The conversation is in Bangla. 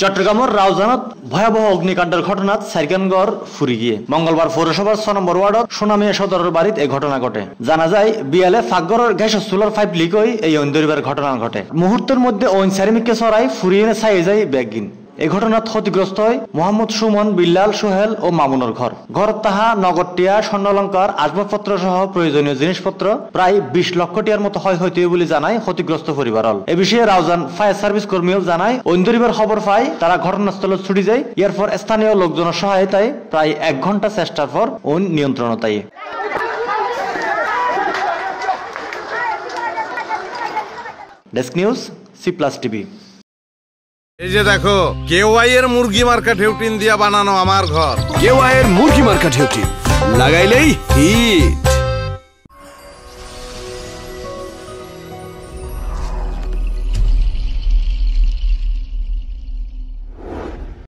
চট্টগ্রামের রাউজানত ভয়াবহ অগ্নিকাণ্ডের ঘটনাত সাইরকানগড় ফুরি গিয়ে মঙ্গলবার পৌরসভার 6 নম্বর ওয়ার্ডত সোনামী সদরের বাড়িত এই ঘটনা ঘটে। জানা যায় বিয়ালে ফাকগড়ের গ্যাস সোলার পাইপ লিক হয়ে এই ঐন্দরিবার ঘটনা ঘটে। মুহূর্তের মধ্যে ওইন সারিমিককে চড়াই ফুরিয়ে ছাই যায় ব্যাগিন। এই ঘটনাত ক্ষতিগ্রস্ত হয় মোহাম্মদ সুমন, বিল্লাল, সোহেল ও মামুনের ঘর তাহা নগদটিয়া, স্বর্ণালঙ্কার, আসবাবপত্র সহ প্রয়োজনীয় জিনিসপত্র প্রায় 20 লক্ষ টিয়ার মতো হয় হইতে বলে জানায় ক্ষতিগ্রস্ত পরিবার। এ বিষয়ে রাউজান ফায়ার সার্ভিস কর্মীও জানায় ঐন্দরিবার খবর পায় তারা ঘটনাস্থলে ছুটি যায়। এরপর স্থানীয় লোকজনের সহায়তায় প্রায় 1 ঘন্টা চেষ্টার পর ওইন নিয়ন্ত্রণতায়। Desk news C+ TV। এই যে দেখো কেওয়াই এর মুরগি মার্কা ঢেউটিন দিয়া বানানো আমার ঘর। কেওয়াই এর মুরগি মার্কা ঢেউটিন লাগাইলেই হিট।